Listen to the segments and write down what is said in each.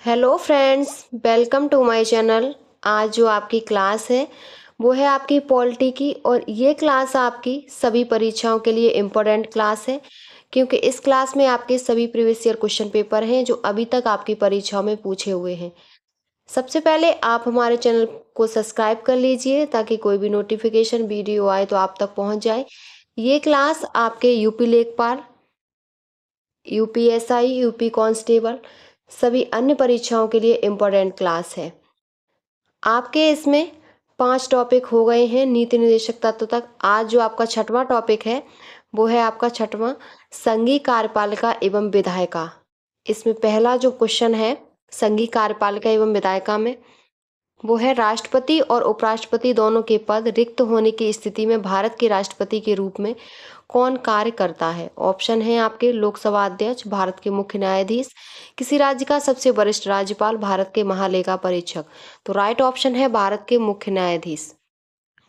Hello friends, welcome to my channel. आज जो आपकी क्लास है वो है आपकी पॉलिटी की और ये क्लास आपकी सभी परीक्षाओं के लिए इम्पोर्टेंट क्लास है क्योंकि इस क्लास में आपके सभी प्रीवियस ईयर क्वेश्चन पेपर हैं जो अभी तक आपकी परीक्षाओं में पूछे हुए हैं। सबसे पहले आप हमारे चैनल को सब्सक्राइब कर लीजिए ताकि कोई भी नोटिफिकेशन वीडियो आए तो आप तक पहुंच जाए। ये क्लास आपके यूपी लेखपाल, यूपीएसआई, यूपी कांस्टेबल सभी अन्य परीक्षाओं के लिए इम्पोर्टेंट क्लास है। आपके इसमें 5 टॉपिक हो गए हैं नीति निर्देशक तत्व तक। आज जो आपका छठवां टॉपिक है वो है आपका छठवां संघीय कार्यपालिका एवं विधायिका। इसमें पहला जो क्वेश्चन है संघीय कार्यपालिका एवं विधायिका में वो है राष्ट्रपति और उपराष्ट्रपति दोनों के पद रिक्त होने की स्थिति में भारत के राष्ट्रपति के रूप में कौन कार्य करता है। ऑप्शन है आपके लोकसभा अध्यक्ष, भारत के मुख्य न्यायाधीश, किसी राज्य का सबसे वरिष्ठ राज्यपाल, भारत के महालेखा परीक्षक। तो राइट ऑप्शन है भारत के मुख्य न्यायाधीश।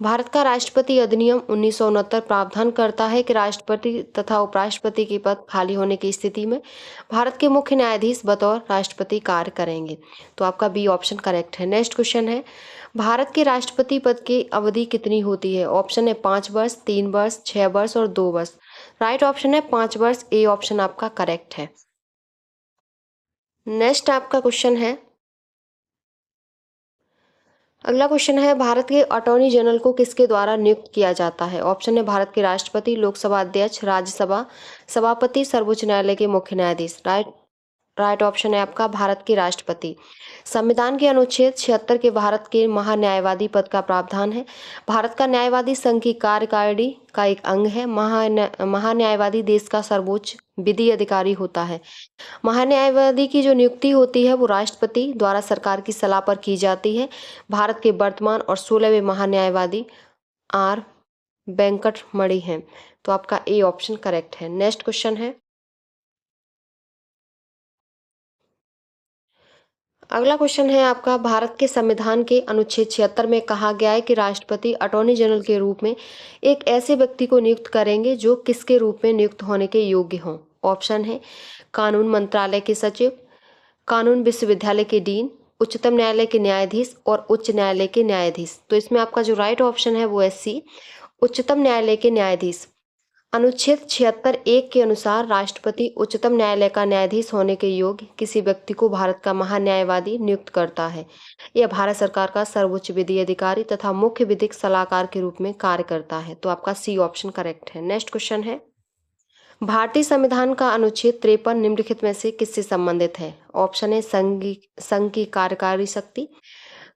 भारत का राष्ट्रपति अधिनियम 1969 प्रावधान करता है कि राष्ट्रपति तथा उपराष्ट्रपति के पद खाली होने की स्थिति में भारत के मुख्य न्यायाधीश बतौर राष्ट्रपति कार्य करेंगे। तो आपका बी ऑप्शन करेक्ट है। नेक्स्ट क्वेश्चन है भारत के राष्ट्रपति पद की अवधि कितनी होती है। ऑप्शन है 5 वर्ष, 3 वर्ष, 6 वर्ष और 2 वर्ष। राइट ऑप्शन है 5 वर्ष। ए ऑप्शन आपका करेक्ट है। नेक्स्ट आपका क्वेश्चन है, अगला क्वेश्चन है भारत के अटॉर्नी जनरल को किसके द्वारा नियुक्त किया जाता है। ऑप्शन है भारत के राष्ट्रपति, लोकसभा अध्यक्ष, राज्यसभा सभापति, सर्वोच्च न्यायालय के मुख्य न्यायाधीश। राइट ऑप्शन है आपका भारत के राष्ट्रपति। संविधान के अनुच्छेद 76 के भारत के महान्यायवादी पद का प्रावधान है। भारत का न्यायवादी संघ की कार्यकारिणी का एक अंग है। महान्यायवादी देश का सर्वोच्च विधि अधिकारी होता है। महान्यायवादी की जो नियुक्ति होती है वो राष्ट्रपति द्वारा सरकार की सलाह पर की जाती है। भारत के वर्तमान और 16वें महान्यायवादी आर वेंकटमणि हैं। तो आपका ए ऑप्शन करेक्ट है। नेक्स्ट क्वेश्चन है, अगला क्वेश्चन है आपका भारत के संविधान के अनुच्छेद 76 में कहा गया है कि राष्ट्रपति अटॉर्नी जनरल के रूप में एक ऐसे व्यक्ति को नियुक्त करेंगे जो किसके रूप में नियुक्त होने के योग्य हों। ऑप्शन है कानून मंत्रालय के सचिव, कानून विश्वविद्यालय के डीन, उच्चतम न्यायालय के न्यायाधीश और उच्च न्यायालय के न्यायाधीश। तो इसमें आपका जो राइट ऑप्शन है वो है सी, उच्चतम न्यायालय के न्यायाधीश। अनुच्छेद 76(1) के अनुसार राष्ट्रपति उच्चतम न्यायालय का न्यायाधीश होने के योग्य किसी व्यक्ति को भारत का महान्यायवादी नियुक्त करता है। यह भारत सरकार का सर्वोच्च विधि अधिकारी तथा मुख्य विधिक सलाहकार के रूप में कार्य करता है। तो आपका सी ऑप्शन करेक्ट है। नेक्स्ट क्वेश्चन है भारतीय संविधान का अनुच्छेद 53 निम्नलिखित में से किससे संबंधित है। ऑप्शन है संघ की कार्यकारी शक्ति,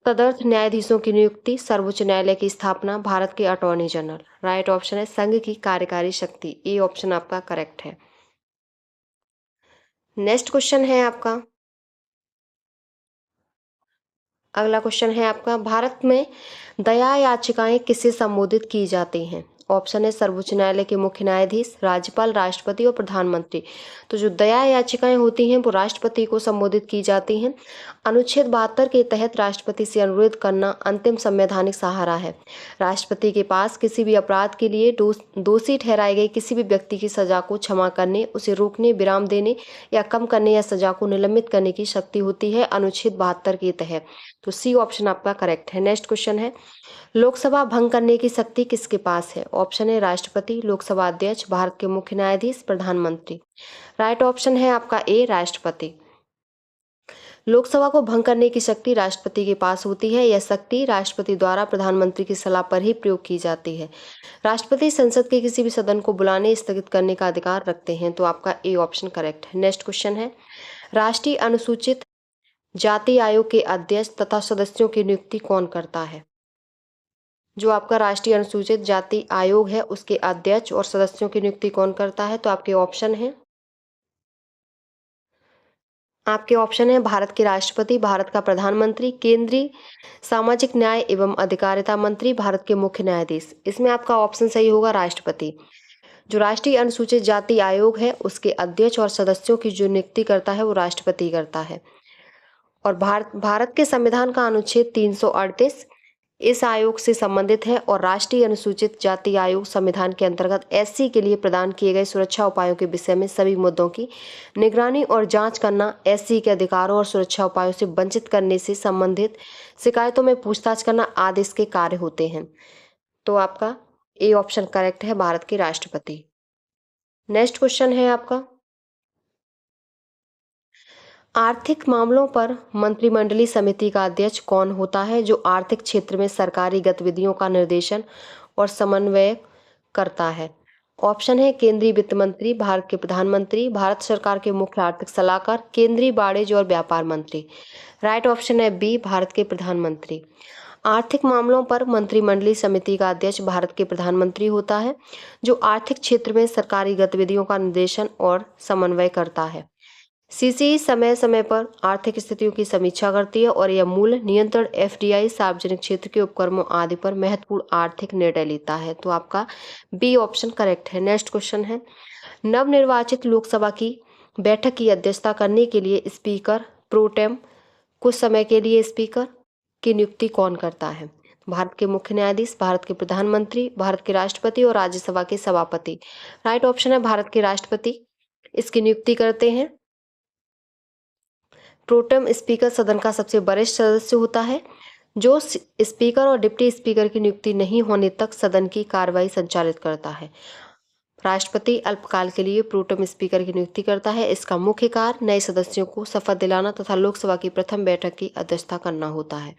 तदर्थ न्यायाधीशों की नियुक्ति, सर्वोच्च न्यायालय की स्थापना, भारत के अटॉर्नी जनरल। राइट ऑप्शन है संघ की कार्यकारी शक्ति। ए ऑप्शन आपका करेक्ट है। नेक्स्ट क्वेश्चन है आपका, अगला क्वेश्चन है आपका भारत में दया याचिकाएं किससे संबोधित की जाती हैं। ऑप्शन है सर्वोच्च न्यायालय के मुख्य न्यायाधीश, राज्यपाल, राष्ट्रपति और प्रधानमंत्री। तो जो दया याचिकाएं होती हैं वो राष्ट्रपति को संबोधित की जाती हैं। अनुच्छेद 72 के तहत राष्ट्रपति से अनुरोध करना अंतिम संवैधानिक सहारा है। राष्ट्रपति के पास किसी भी अपराध के लिए दोषी ठहराए गए किसी भी व्यक्ति की सजा को क्षमा करने, उसे रोकने, विराम देने या कम करने या सजा को निलंबित करने की शक्ति होती है अनुच्छेद 72 के तहत। तो सी ऑप्शन आपका करेक्ट है। नेक्स्ट क्वेश्चन है लोकसभा भंग करने की शक्ति किसके पास है। ऑप्शन है राष्ट्रपति, लोकसभा अध्यक्ष, भारत के मुख्य न्यायाधीश, प्रधानमंत्री। राइट ऑप्शन है आपका ए राष्ट्रपति। लोकसभा को भंग करने की शक्ति राष्ट्रपति के पास होती है। यह शक्ति राष्ट्रपति द्वारा प्रधानमंत्री की सलाह पर ही प्रयोग की जाती है। राष्ट्रपति संसद के किसी भी सदन को बुलाने, स्थगित करने का अधिकार रखते हैं। तो आपका ए ऑप्शन करेक्ट है। नेक्स्ट क्वेश्चन है राष्ट्रीय अनुसूचित जाति आयोग के अध्यक्ष तथा सदस्यों की नियुक्ति कौन करता है। जो आपका राष्ट्रीय अनुसूचित जाति आयोग है उसके अध्यक्ष और सदस्यों की नियुक्ति कौन करता है। तो आपके ऑप्शन है भारत के राष्ट्रपति, भारत का प्रधानमंत्री, केंद्रीय सामाजिक न्याय एवं अधिकारिता मंत्री, भारत के मुख्य न्यायाधीश। इसमें आपका ऑप्शन सही होगा राष्ट्रपति। जो राष्ट्रीय अनुसूचित जाति आयोग है उसके अध्यक्ष और सदस्यों की जो नियुक्ति करता है वो राष्ट्रपति करता है। और भारत के संविधान का अनुच्छेद 338 इस आयोग से संबंधित है और राष्ट्रीय अनुसूचित जाति आयोग संविधान के अंतर्गत एससी के लिए प्रदान किए गए सुरक्षा उपायों के विषय में सभी मुद्दों की निगरानी और जांच करना, एससी के अधिकारों और सुरक्षा उपायों से वंचित करने से संबंधित शिकायतों में पूछताछ करना आदि इसके कार्य होते हैं। तो आपका ए ऑप्शन करेक्ट है, भारत के राष्ट्रपति। नेक्स्ट क्वेश्चन है आपका, आर्थिक मामलों पर मंत्रिमंडलीय समिति का अध्यक्ष कौन होता है, जो आर्थिक क्षेत्र में सरकारी गतिविधियों का निर्देशन और समन्वय करता है। ऑप्शन है केंद्रीय वित्त मंत्री, भारत के प्रधानमंत्री, भारत सरकार के मुख्य आर्थिक सलाहकार, केंद्रीय वाणिज्य और व्यापार मंत्री। राइट ऑप्शन है बी, भारत के प्रधानमंत्री। आर्थिक मामलों पर मंत्रिमंडलीय समिति का अध्यक्ष भारत के प्रधानमंत्री होता है, जो आर्थिक क्षेत्र में सरकारी गतिविधियों का निर्देशन और समन्वय करता है। सीसीई समय समय पर आर्थिक स्थितियों की समीक्षा करती है और यह मूल्य नियंत्रण, एफडीआई, सार्वजनिक क्षेत्र के उपक्रमों आदि पर महत्वपूर्ण आर्थिक निर्णय लेता है। तो आपका बी ऑप्शन करेक्ट है। नेक्स्ट क्वेश्चन है, नवनिर्वाचित लोकसभा की बैठक की अध्यक्षता करने के लिए स्पीकर प्रोटेम कुछ समय के लिए स्पीकर की नियुक्ति कौन करता है। भारत के मुख्य न्यायाधीश, भारत के प्रधानमंत्री, भारत के राष्ट्रपति और राज्यसभा के सभापति। राइट ऑप्शन है भारत के राष्ट्रपति इसकी नियुक्ति करते हैं। प्रोटेम स्पीकर सदन का सबसे वरिष्ठ सदस्य होता है, जो स्पीकर और डिप्टी स्पीकर की नियुक्ति नहीं होने तक सदन की कार्यवाही संचालित करता है। राष्ट्रपति अल्पकाल के लिए प्रोटेम स्पीकर की नियुक्ति करता है। इसका मुख्य कार्य नए सदस्यों को शपथ दिलाना तथा लोकसभा की प्रथम बैठक की अध्यक्षता करना होता है।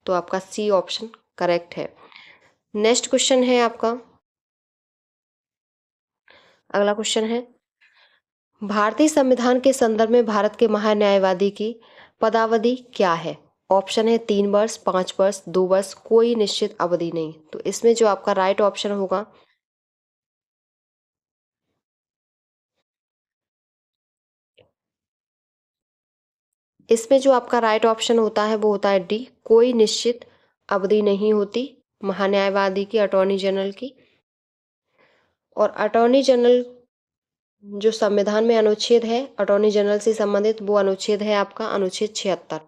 तो आपका सी ऑप्शन करेक्ट है। नेक्स्ट क्वेश्चन है आपका, अगला क्वेश्चन है, भारतीय संविधान के संदर्भ में भारत के महान्यायवादी की पदावधि क्या है। ऑप्शन है 3 वर्ष, 5 वर्ष, 2 वर्ष, कोई निश्चित अवधि नहीं। तो इसमें जो आपका राइट ऑप्शन होगा, इसमें जो आपका राइट ऑप्शन होता है वो होता है डी, कोई निश्चित अवधि नहीं होती महान्यायवादी की, अटॉर्नी जनरल की। और अटॉर्नी जनरल जो संविधान में अनुच्छेद है अटॉर्नी जनरल से संबंधित, वो अनुच्छेद है आपका अनुच्छेद 76।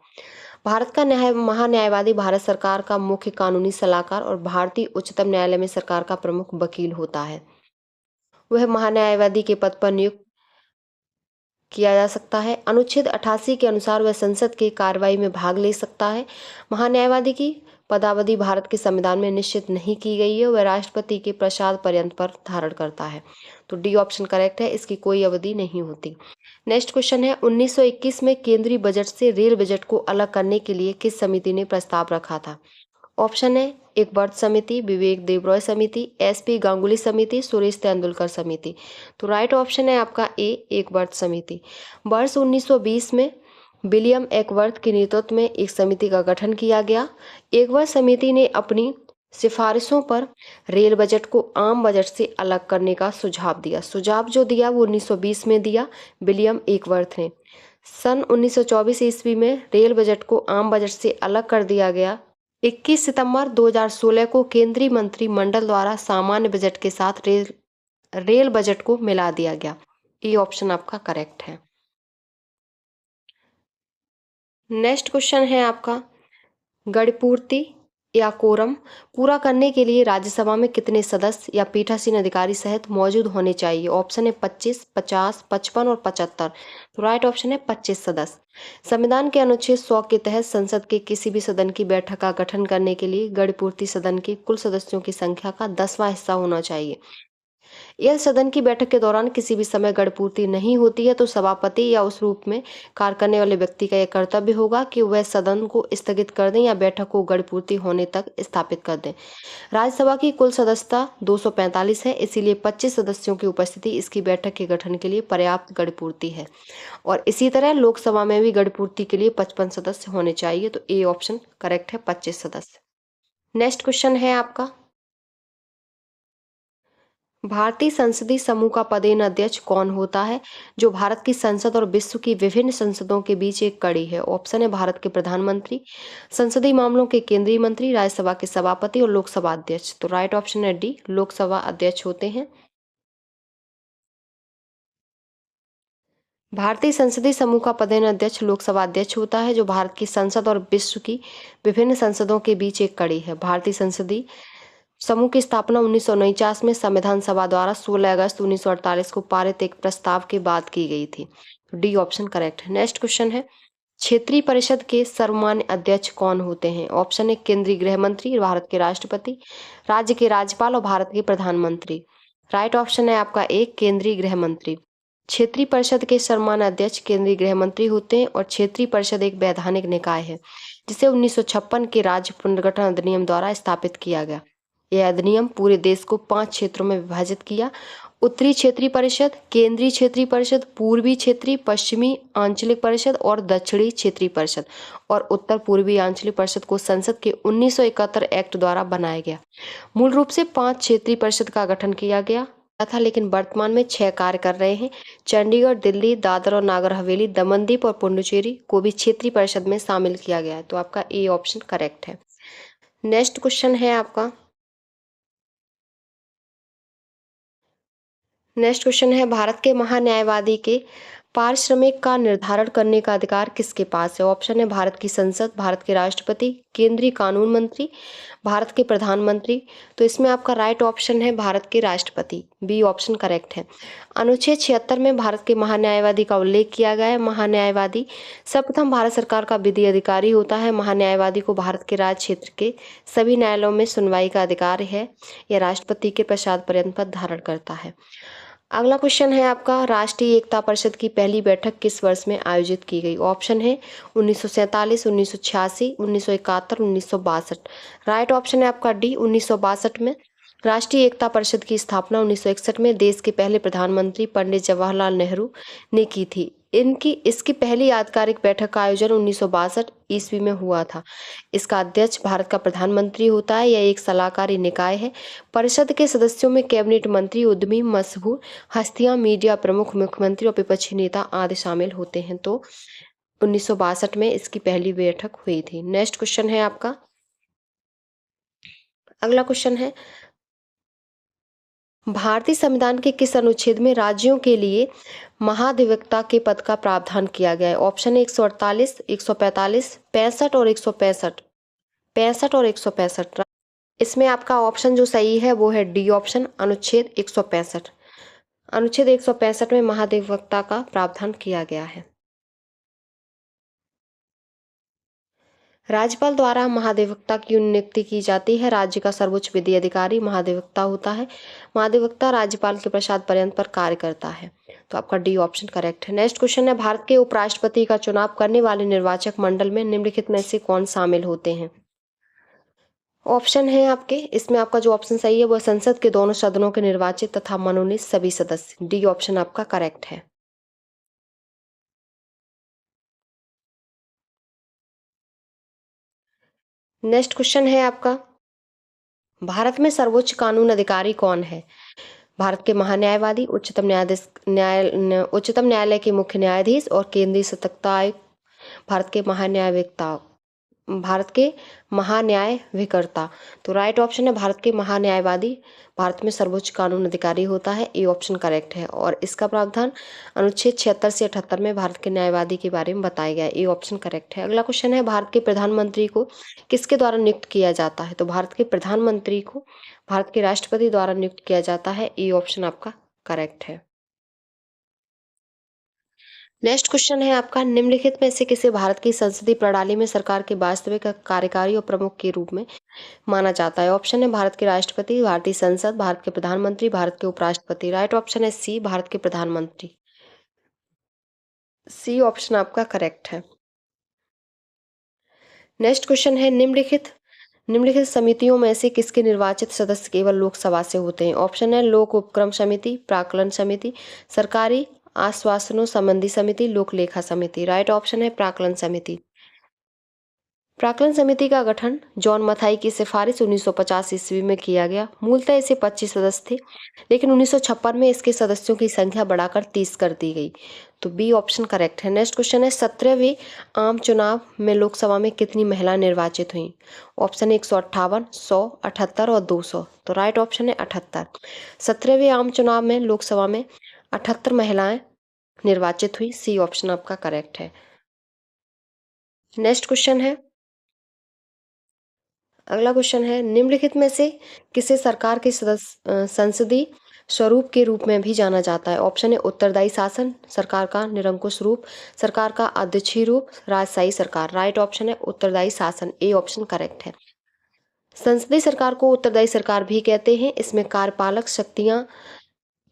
भारत का महान्यायवादी भारत सरकार का मुख्य कानूनी सलाहकार और भारतीय उच्चतम न्यायालय में सरकार का प्रमुख वकील होता है। वह महान्यायवादी के पद पर नियुक्त किया जा सकता है। अनुच्छेद 88 के अनुसार वह संसद की कार्यवाही में भाग ले सकता है। महान्यायवादी की पदावधि भारत के संविधान में निश्चित नहीं की गई है, वह राष्ट्रपति के प्रसाद पर्यंत पर धारण करता है। तो डी ऑप्शन करेक्ट है, इसकी कोई अवधि नहीं होती। नेक्स्ट क्वेश्चन है, 1921 में केंद्रीय बजट से रेल बजट को अलग करने के लिए किस समिति ने प्रस्ताव रखा था। ऑप्शन है एक वर्त समिति, विवेक देबरॉय समिति, एसपी गांगुली समिति, सुरेश तेंदुलकर समिति। तो राइट ऑप्शन है आपका ए, एक वर्त समिति। वर्ष 1920 में विलियम एकवर्थ के नेतृत्व में एक समिति का गठन किया गया। एकवर्थ समिति ने अपनी सिफारिशों पर रेल बजट को आम बजट से अलग करने का सुझाव दिया। सुझाव जो दिया वो 1920 में दिया विलियम एकवर्थ ने। सन 1924 ईस्वी में रेल बजट को आम बजट से अलग कर दिया गया। 21 सितंबर 2016 को केंद्रीय मंत्रिमंडल द्वारा सामान्य बजट के साथ रेल बजट को मिला दिया गया। ये ऑप्शन आपका करेक्ट है। नेक्स्ट क्वेश्चन है आपका, गणपूर्ति या कोरम पूरा करने के लिए राज्यसभा में कितने सदस्य या पीठासीन अधिकारी सहित मौजूद होने चाहिए। ऑप्शन है 25, 50, 55 और 75। तो राइट ऑप्शन है 25 सदस्य। संविधान के अनुच्छेद 100 के तहत संसद के किसी भी सदन की बैठक का गठन करने के लिए गणपूर्ति सदन के कुल सदस्यों की संख्या का 10वां हिस्सा होना चाहिए। यदि सदन की बैठक के दौरान किसी भी समय गणपूर्ति नहीं होती है तो सभापति या उस रूप में कार्य करने वाले व्यक्ति का यह कर्तव्य होगा कि वह सदन को स्थगित कर दें या बैठक को गणपूर्ति होने तक स्थापित कर दें। राज्यसभा की कुल सदस्यता 245 है, इसीलिए 25 सदस्यों की उपस्थिति इसकी बैठक के गठन के लिए पर्याप्त गणपूर्ति है। और इसी तरह लोकसभा में भी गणपूर्ति के लिए 55 सदस्य होने चाहिए। तो ए ऑप्शन करेक्ट है, 25 सदस्य। नेक्स्ट क्वेश्चन है आपका, भारतीय संसदीय समूह का पदेन अध्यक्ष कौन होता है, जो भारत की संसद और विश्व की विभिन्न संसदों के बीच एक कड़ी है। ऑप्शन है भारत के प्रधानमंत्री, संसदीय मामलों के केंद्रीय मंत्री, राज्यसभा के सभापति और लोकसभा अध्यक्ष। तो राइट ऑप्शन है डी, लोकसभा अध्यक्ष होते हैं। भारतीय संसदीय समूह का पदेन अध्यक्ष लोकसभा अध्यक्ष होता है, जो भारत की संसद और विश्व की विभिन्न संसदों के बीच एक कड़ी है। भारतीय संसदीय समूह की स्थापना 1949 में संविधान सभा द्वारा 16 अगस्त 1948 को पारित एक प्रस्ताव के बाद की गई थी। डी ऑप्शन करेक्ट है। नेक्स्ट क्वेश्चन है, क्षेत्रीय परिषद के सर्वमान्य अध्यक्ष कौन होते हैं? ऑप्शन है केंद्रीय गृह मंत्री, भारत के राष्ट्रपति, राज्य के राज्यपाल और भारत के प्रधानमंत्री। राइट ऑप्शन है आपका एक, केंद्रीय गृह मंत्री। क्षेत्रीय परिषद के सर्वमान्य अध्यक्ष केंद्रीय गृह मंत्री होते हैं और क्षेत्रीय परिषद एक वैधानिक निकाय है जिसे 1956 के राज्य पुनर्गठन अधिनियम द्वारा स्थापित किया गया। यह अधिनियम पूरे देश को 5 क्षेत्रों में विभाजित किया: उत्तरी क्षेत्रीय परिषद, केंद्रीय क्षेत्रीय परिषद, पूर्वी क्षेत्रीय, पश्चिमी आंचलिक परिषद और दक्षिणी क्षेत्रीय परिषद। और उत्तर पूर्वी आंचलिक परिषद को संसद के 1971 एक्ट द्वारा बनाया गया। मूल रूप से 5 क्षेत्रीय परिषद का गठन किया गया था, लेकिन वर्तमान में 6 कार्य कर रहे हैं। चंडीगढ़, दिल्ली, दादर और नागर हवेली, दमन-दीव और पुडुचेरी को भी क्षेत्रीय परिषद में शामिल किया गया है। तो आपका ए ऑप्शन करेक्ट है। नेक्स्ट क्वेश्चन है आपका, भारत के महान्यायवादी के पारिश्रमिक का निर्धारण करने का अधिकार किसके पास है? ऑप्शन है भारत की संसद, भारत के राष्ट्रपति, केंद्रीय कानून मंत्री, भारत के प्रधानमंत्री। तो इसमें आपका राइट ऑप्शन है भारत के राष्ट्रपति। बी ऑप्शन करेक्ट है। अनुच्छेद 76 में भारत के महान्यायवादी का उल्लेख किया गया है। महान्यायवादी सर्वप्रथम भारत सरकार का विधि अधिकारी होता है। महान्यायवादी को भारत के राज्य क्षेत्र के सभी न्यायालयों में सुनवाई का अधिकार है। यह राष्ट्रपति के प्रसाद पर्यंत पद धारण करता है। अगला क्वेश्चन है आपका, राष्ट्रीय एकता परिषद की पहली बैठक किस वर्ष में आयोजित की गई? ऑप्शन है 1947, 1986, 1971, 1962। राइट ऑप्शन है आपका डी, 1962 में। राष्ट्रीय एकता परिषद की स्थापना 1961 में देश के पहले प्रधानमंत्री पंडित जवाहरलाल नेहरू ने की थी। इसकी पहली आधिकारिक बैठक का आयोजन 1962 ईस्वी में हुआ था। इसका अध्यक्ष भारत का प्रधानमंत्री होता है। यह एक सलाहकारी निकाय है। परिषद के सदस्यों में कैबिनेट मंत्री, उद्यमी, मशहूर हस्तियां, मीडिया प्रमुख, मुख्यमंत्री और विपक्षी नेता आदि शामिल होते हैं। तो 1962 में इसकी पहली बैठक हुई थी। नेक्स्ट क्वेश्चन है आपका, अगला क्वेश्चन है, भारतीय संविधान के किस अनुच्छेद में राज्यों के लिए महाधिवक्ता के पद का प्रावधान किया गया है? ऑप्शन है 148, 145, 65 और 165। 65 और 165। इसमें आपका ऑप्शन जो सही है वो है डी ऑप्शन, अनुच्छेद 165। अनुच्छेद 165 में महाधिवक्ता का प्रावधान किया गया है। राज्यपाल द्वारा महाधिवक्ता की नियुक्ति की जाती है। राज्य का सर्वोच्च विधि अधिकारी महाधिवक्ता होता है। महाधिवक्ता राज्यपाल के प्रसाद पर्यंत पर कार्य करता है। तो आपका डी ऑप्शन करेक्ट है। नेक्स्ट क्वेश्चन है, भारत के उपराष्ट्रपति का चुनाव करने वाले निर्वाचक मंडल में निम्नलिखित में से कौन शामिल होते हैं? ऑप्शन है आपके, इसमें आपका जो ऑप्शन सही है वो संसद के दोनों सदनों के निर्वाचित तथा मनोनीत सभी सदस्य। डी ऑप्शन आपका करेक्ट है। नेक्स्ट क्वेश्चन है आपका, भारत में सर्वोच्च कानून अधिकारी कौन है? भारत के महान्यायवादी, उच्चतम न्यायालय के मुख्य न्यायाधीश और केंद्रीय सतर्कता आयुक्त, भारत के महान्यायविकर्ता। तो राइट ऑप्शन है भारत के महान्यायवादी भारत में सर्वोच्च कानून अधिकारी होता है। ए ऑप्शन करेक्ट है। और इसका प्रावधान अनुच्छेद 76 से 78 में भारत के न्यायवादी के बारे में बताया गया है। ए ऑप्शन करेक्ट है। अगला क्वेश्चन है, भारत के प्रधानमंत्री को किसके द्वारा नियुक्त किया जाता है? तो भारत के प्रधानमंत्री को भारत के राष्ट्रपति द्वारा नियुक्त किया जाता है। ए ऑप्शन आपका करेक्ट है। नेक्स्ट क्वेश्चन है आपका, निम्नलिखित में से किसे भारत की संसदीय प्रणाली में सरकार के वास्तविक कार्यकारी और प्रमुख के रूप में माना जाता है? ऑप्शन है भारत के राष्ट्रपति, भारतीय संसद, भारत के प्रधानमंत्री, भारत के उपराष्ट्रपति। राइट ऑप्शन है सी, भारत के प्रधानमंत्री। सी ऑप्शन आपका करेक्ट है। नेक्स्ट क्वेश्चन है, निम्नलिखित समितियों में से किसके निर्वाचित सदस्य केवल लोकसभा से होते हैं? ऑप्शन है लोक उपक्रम समिति, प्राक्कलन समिति, सरकारी आश्वासनों संबंधी समिति, लोक लेखा समिति। राइट ऑप्शन है प्राक्कलन समिति। प्राक्कलन समिति का गठन जॉन मथाई की सिफारिश 1950 ईस्वी में किया गया। मूलतः इसे 25 सदस्य थे, लेकिन 1956 में इसके सदस्यों की संख्या बढ़ाकर 30 कर दी गई। तो बी ऑप्शन करेक्ट है। नेक्स्ट क्वेश्चन है, 17वें आम चुनाव में लोकसभा में कितनी महिलाएं निर्वाचित हुई? ऑप्शन है 158, 100, 78 और 200। तो राइट ऑप्शन है 78। 17वें आम चुनाव में लोकसभा में 78 महिलाएं निर्वाचित हुई। सी ऑप्शन आपका करेक्ट है। नेक्स्ट क्वेश्चन है, अगला क्वेश्चन है, निम्नलिखित में से किसे सरकार के संसदीय स्वरूप के रूप में भी जाना जाता है? ऑप्शन है उत्तरदायी शासन, सरकार का निरंकुश रूप, सरकार का अध्यक्षीय रूप, राजशाही सरकार। राइट ऑप्शन है उत्तरदायी शासन। ए ऑप्शन करेक्ट है। संसदीय सरकार को उत्तरदायी सरकार भी कहते हैं। इसमें कार्यपालक शक्तियां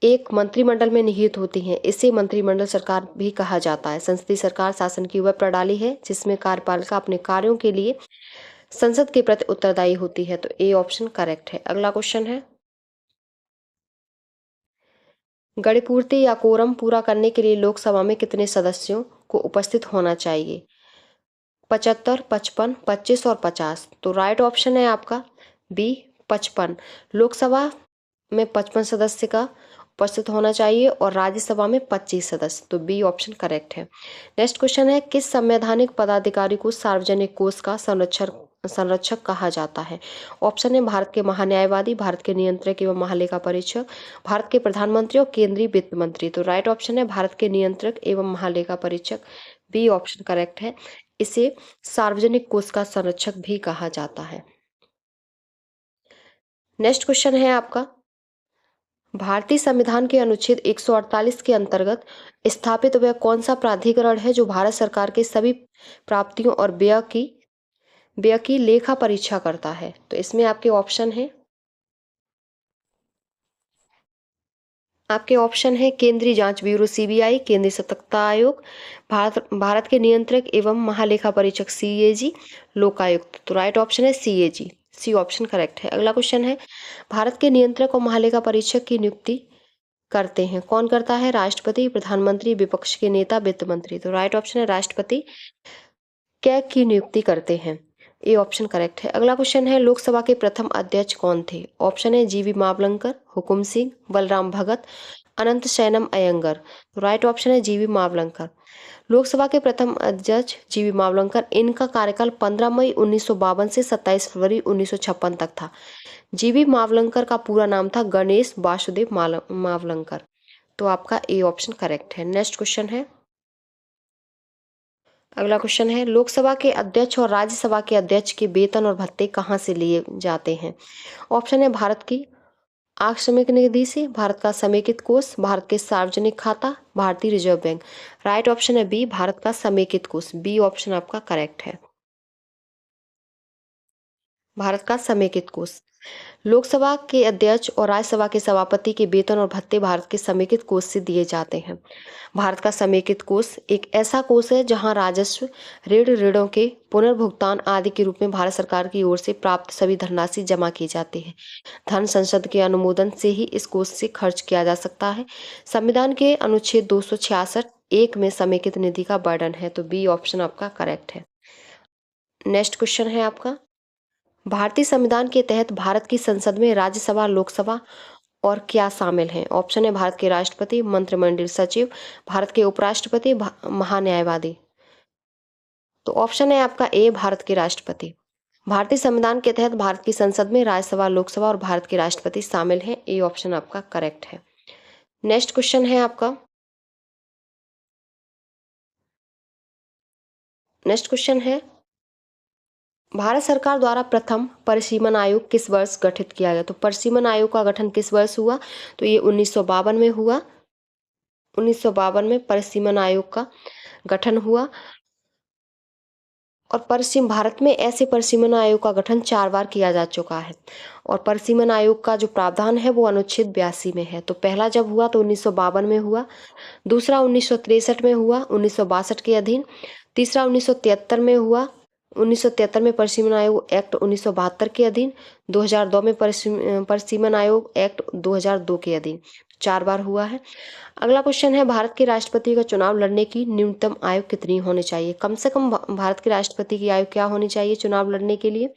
एक मंत्रिमंडल में निहित होती हैं। इसे मंत्रिमंडल सरकार भी कहा जाता है। संसदीय सरकार शासन की वह प्रणाली है जिसमें कार्यपालिका अपने कार्यों के लिए संसद के प्रति उत्तरदायी होती है। तो ए ऑप्शन करेक्ट है। अगला क्वेश्चन है, गणिपूर्ति या कोरम पूरा करने के लिए लोकसभा में कितने सदस्यों को उपस्थित होना चाहिए? 75, 55, 25 और 50। तो राइट ऑप्शन है आपका बी 55। लोकसभा में 55 सदस्य का उपस्थित होना चाहिए और राज्यसभा में 25 सदस्य। तो बी ऑप्शन करेक्ट है। नेक्स्ट क्वेश्चन है, किस संवैधानिक पदाधिकारी को सार्वजनिक कोष का संरक्षक कहा जाता है? ऑप्शन है भारत के महान्यायवादी, भारत के नियंत्रक एवं महालेखा परीक्षक, भारत के प्रधानमंत्री और केंद्रीय वित्त मंत्री। तो राइट ऑप्शन है भारत के नियंत्रक एवं महालेखा परीक्षक। बी ऑप्शन करेक्ट है। इसे सार्वजनिक कोष का संरक्षक भी कहा जाता है। नेक्स्ट क्वेश्चन है आपका, भारतीय संविधान के अनुच्छेद 148 के अंतर्गत स्थापित वह कौन सा प्राधिकरण है जो भारत सरकार के सभी प्राप्तियों और व्यय की लेखा परीक्षा करता है? तो इसमें आपके ऑप्शन है केंद्रीय जांच ब्यूरो सीबीआई, केंद्रीय सतर्कता आयोग, भारत के नियंत्रक एवं महालेखा परीक्षक सीएजी, लोकायुक्त। तो राइट ऑप्शन है सीएजी। सी ऑप्शन करेक्ट है। अगला क्वेश्चन है, भारत के नियंत्रक और महालेखा परीक्षक की नियुक्ति करते हैं, कौन करता है? राष्ट्रपति, प्रधानमंत्री, विपक्ष के नेता, वित्त मंत्री। तो राइट ऑप्शन है राष्ट्रपति कैग की नियुक्ति करते हैं। ए ऑप्शन करेक्ट है। अगला क्वेश्चन है, लोकसभा के प्रथम अध्यक्ष कौन थे? ऑप्शन है जीवी मावलंकर, हुकुम सिंह, बलराम भगत, अनंत शयनम अयंगर। तो राइट ऑप्शन है जीवी मावलंकर। लोकसभा के प्रथम अध्यक्ष जीवी मावलंकर। इनका कार्यकाल 15 मई 1952 से 27 फरवरी 1956 तक था। जीवी मावलंकर का पूरा नाम था गणेश वासुदेव मावलंकर। तो आपका ए ऑप्शन करेक्ट है। नेक्स्ट क्वेश्चन है, अगला क्वेश्चन है, लोकसभा के अध्यक्ष और राज्यसभा के अध्यक्ष के वेतन और भत्ते कहाँ से लिए जाते हैं? ऑप्शन है भारत की आकस्मिक निधि से, भारत का समेकित कोष, भारत के सार्वजनिक खाता, भारतीय रिजर्व बैंक। राइट ऑप्शन है बी भारत का समेकित कोष। बी ऑप्शन आपका करेक्ट है, भारत का समेकित कोष। लोकसभा के अध्यक्ष और राज्यसभा के सभापति के वेतन और भत्ते भारत के समेकित कोष से दिए जाते हैं। भारत का समेकित कोष एक ऐसा कोष है जहां राजस्व, ऋणों के पुनर्भुगतान आदि के रूप में भारत सरकार की ओर से प्राप्त सभी धनराशि जमा की जाती है। धन संसद के अनुमोदन से ही इस कोष से खर्च किया जा सकता है। संविधान के अनुच्छेद 266 एक में समेकित निधि का वर्णन है। तो बी ऑप्शन आपका करेक्ट है। नेक्स्ट क्वेश्चन है आपका, भारतीय संविधान के तहत भारत की संसद में राज्यसभा, लोकसभा और क्या शामिल हैं? ऑप्शन है भारत के राष्ट्रपति, मंत्रिमंडल सचिव, भारत के उपराष्ट्रपति, महान्यायवादी। तो ऑप्शन है आपका ए भारत के राष्ट्रपति। भारतीय संविधान के तहत भारत की संसद में राज्यसभा, लोकसभा और भारत के राष्ट्रपति शामिल हैं। ए ऑप्शन आपका करेक्ट है। नेक्स्ट क्वेश्चन है आपका, नेक्स्ट क्वेश्चन है, भारत सरकार द्वारा प्रथम परिसीमन आयोग किस वर्ष गठित किया गया? तो परिसीमन आयोग का गठन किस वर्ष हुआ? तो ये 1952 में हुआ। 1952 में परिसीमन आयोग का गठन हुआ। और भारत में ऐसे परिसीमन आयोग का गठन 4 बार किया जा चुका है। और परिसीमन आयोग का जो प्रावधान है वो अनुच्छेद 82 में है। तो पहला जब हुआ तो 1952 में हुआ, दूसरा 1963 में हुआ 1962 के अधीन, तीसरा 1973 में हुआ 1973 में परिसीमन आयोग एक्ट 1972 के अधीन, 2002 में परिसीमन आयोग एक्ट 2002 के अधीन। 4 बार हुआ है। अगला क्वेश्चन है, भारत के राष्ट्रपति का चुनाव लड़ने की न्यूनतम आयु कितनी होनी चाहिए? कम से कम भारत के राष्ट्रपति की आयु क्या होनी चाहिए चुनाव लड़ने के लिए?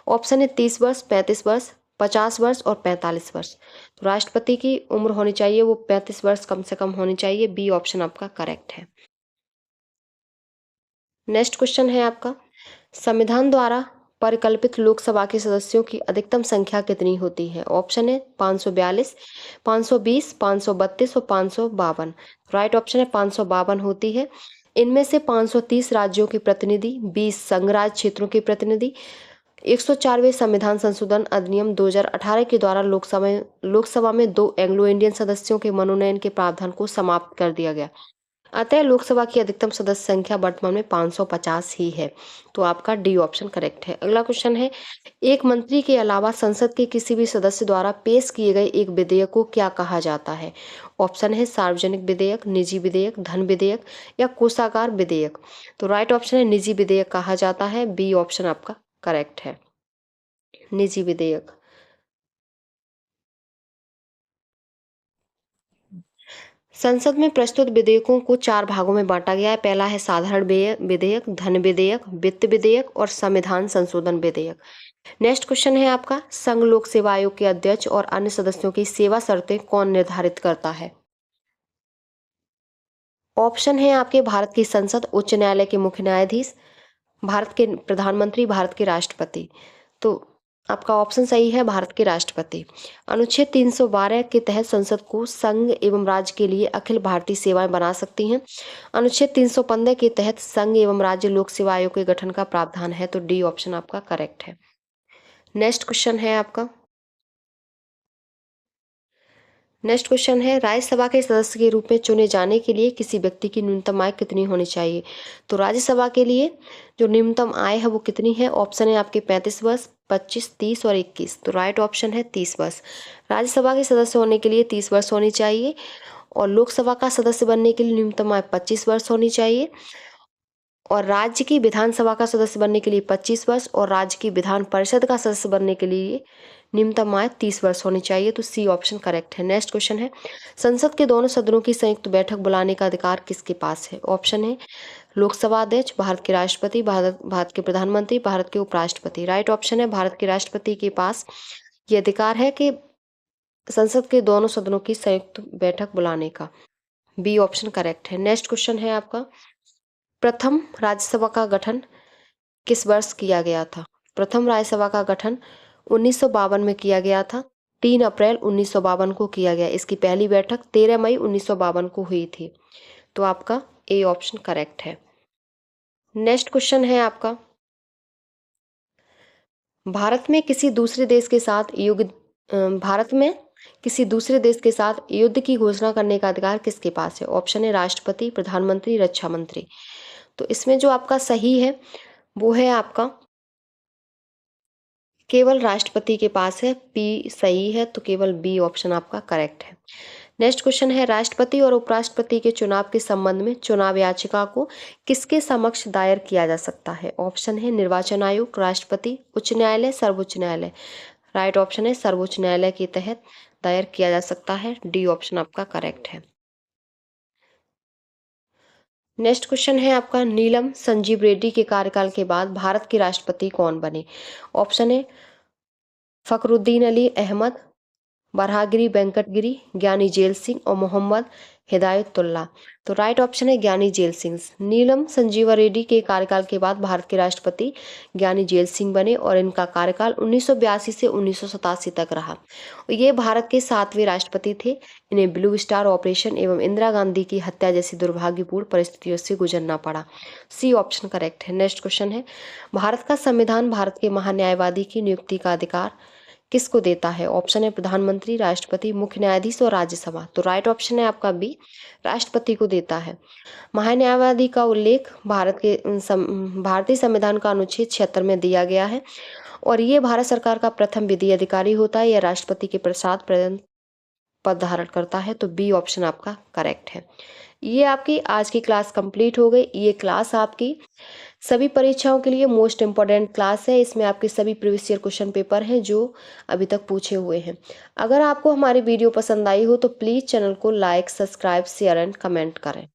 ऑप्शन है 30 वर्ष, 35 वर्ष, 50 वर्ष और 45 वर्ष। तो राष्ट्रपति की उम्र होनी चाहिए वो 35 वर्ष कम से कम होनी चाहिए। बी ऑप्शन आपका करेक्ट है। नेक्स्ट क्वेश्चन है आपका, संविधान द्वारा परिकल्पित लोकसभा के सदस्यों की अधिकतम संख्या कितनी होती है? ऑप्शन है 542, 520, 532 और 552। राइट ऑप्शन है 552 होती है। इनमें से 530 राज्यों के प्रतिनिधि, 20 संघ राज्य क्षेत्रों के प्रतिनिधि, 104वें संविधान संशोधन अधिनियम 2018 के द्वारा लोकसभा में 2 एंग्लो इंडियन सदस्यों के मनोनयन के प्रावधान को समाप्त कर दिया गया। अतः लोकसभा की अधिकतम सदस्य संख्या वर्तमान में 550 ही है। तो आपका डी ऑप्शन करेक्ट है। अगला क्वेश्चन है, एक मंत्री के अलावा संसद के किसी भी सदस्य द्वारा पेश किए गए एक विधेयक को क्या कहा जाता है? ऑप्शन है सार्वजनिक विधेयक, निजी विधेयक, धन विधेयक या कोषागार विधेयक। तो राइट ऑप्शन है निजी विधेयक कहा जाता है। बी ऑप्शन आपका करेक्ट है, निजी विधेयक। संसद में प्रस्तुत विधेयकों को 4 भागों में बांटा गया है। पहला है साधारण विधेयक, धन विधेयक, वित्त विधेयक और संविधान संशोधन विधेयक। नेक्स्ट क्वेश्चन है आपका, संघ लोक सेवा आयोग के अध्यक्ष और अन्य सदस्यों की सेवा शर्तें कौन निर्धारित करता है? ऑप्शन है आपके भारत की संसद, उच्च न्यायालय के मुख्य न्यायाधीश, भारत के प्रधानमंत्री, भारत के राष्ट्रपति। तो आपका ऑप्शन सही है, भारत के राष्ट्रपति। अनुच्छेद 312 के तहत संसद को संघ एवं राज्य के लिए अखिल भारतीय सेवाएं बना सकती हैं। अनुच्छेद 315 के तहत संघ एवं राज्य लोक सेवा आयोग के गठन का प्रावधान है। तो डी ऑप्शन आपका करेक्ट है। नेक्स्ट क्वेश्चन है आपका, नेक्स्ट क्वेश्चन है, राज्यसभा के सदस्य के रूप में चुने जाने के लिए किसी व्यक्ति की न्यूनतम आय कितनी होनी चाहिए? तो राज्यसभा के लिए जो न्यूनतम आय है वो कितनी है? ऑप्शन है आपके 35 वर्ष, 25, 30 और 21। तो राइट ऑप्शन है 30 वर्ष। राज्यसभा के सदस्य होने के लिए 30 वर्ष होनी चाहिए और लोकसभा का सदस्य बनने के लिए न्यूनतम आय 25 वर्ष होनी चाहिए और राज्य की विधानसभा का सदस्य बनने के लिए 25 वर्ष और राज्य की विधान परिषद का सदस्य बनने के लिए न्यूनतम आय 30 वर्ष होनी चाहिए। तो सी ऑप्शन करेक्ट है। नेक्स्ट क्वेश्चन है, संसद के दोनों सदनों की संयुक्त बैठक बुलाने का अधिकार किसके पास है? ऑप्शन है लोकसभा अध्यक्ष, भारत के राष्ट्रपति, भारत के प्रधानमंत्री, भारत के उपराष्ट्रपति। राइट ऑप्शन है भारत के राष्ट्रपति के पास ये अधिकार है कि संसद के दोनों सदनों की संयुक्त बैठक बुलाने का। बी ऑप्शन करेक्ट है। नेक्स्ट क्वेश्चन है आपका, प्रथम राज्यसभा का गठन किस वर्ष किया गया था? प्रथम राज्यसभा का गठन 1952 में किया गया था। 3 अप्रैल 1952 को किया गया। इसकी पहली बैठक 13 मई 1952 को हुई थी। तो आपका ए ऑप्शन करेक्ट है। नेक्स्ट क्वेश्चन है आपका, भारत में किसी दूसरे देश के साथ युद्ध की घोषणा करने का अधिकार किसके पास है? ऑप्शन है राष्ट्रपति, प्रधानमंत्री, रक्षा मंत्री। तो इसमें जो आपका सही है वो है आपका केवल राष्ट्रपति के पास है। पी सही है, तो केवल बी ऑप्शन आपका करेक्ट है। नेक्स्ट क्वेश्चन है, राष्ट्रपति और उपराष्ट्रपति के चुनाव के संबंध में चुनाव याचिका को किसके समक्ष दायर किया जा सकता है? ऑप्शन है निर्वाचन आयोग, राष्ट्रपति, उच्च न्यायालय, सर्वोच्च न्यायालय। राइट ऑप्शन है सर्वोच्च न्यायालय के तहत दायर किया जा सकता है। डी ऑप्शन आपका करेक्ट है। नेक्स्ट क्वेश्चन है आपका, नीलम संजीव रेड्डी के कार्यकाल के बाद भारत के राष्ट्रपति कौन बने? ऑप्शन है फखरुद्दीन अली अहमद, बराहगिरी वेंकटगिरी, ज्ञानी जेल सिंह और मोहम्मद हिदायतुल्लाह। तो राइट ऑप्शन है ज्ञानी जेल सिंह। नीलम संजीवा रेड्डी के कार्यकाल के बाद भारत के राष्ट्रपति ज्ञानी जेल सिंह बने और इनका कार्यकाल 1982 से 1987 तक रहा। ये भारत के 7वें राष्ट्रपति थे। इन्हें ब्लू स्टार ऑपरेशन एवं इंदिरा गांधी की हत्या जैसी दुर्भाग्यपूर्ण परिस्थितियों से गुजरना पड़ा। सी ऑप्शन करेक्ट है। नेक्स्ट क्वेश्चन है, भारत का संविधान भारत के महान्यायवादी की नियुक्ति का अधिकार किसको देता है? ऑप्शन है प्रधानमंत्री, राष्ट्रपति, मुख्य न्यायाधीश और राज्यसभा। तो राइट ऑप्शन है आपका बी, राष्ट्रपति को देता है। महान्यायवादी का उल्लेख भारतीय संविधान का अनुच्छेद 76 में दिया गया है और ये भारत सरकार का प्रथम विधि अधिकारी होता है। यह राष्ट्रपति के प्रसाद पद धारण करता है। तो बी ऑप्शन आपका करेक्ट है। ये आपकी आज की क्लास कंप्लीट हो गई। ये क्लास आपकी सभी परीक्षाओं के लिए मोस्ट इम्पॉर्टेंट क्लास है। इसमें आपके सभी प्रीवियस ईयर क्वेश्चन पेपर हैं जो अभी तक पूछे हुए हैं। अगर आपको हमारी वीडियो पसंद आई हो तो प्लीज़ चैनल को like, subscribe, share and comment करें।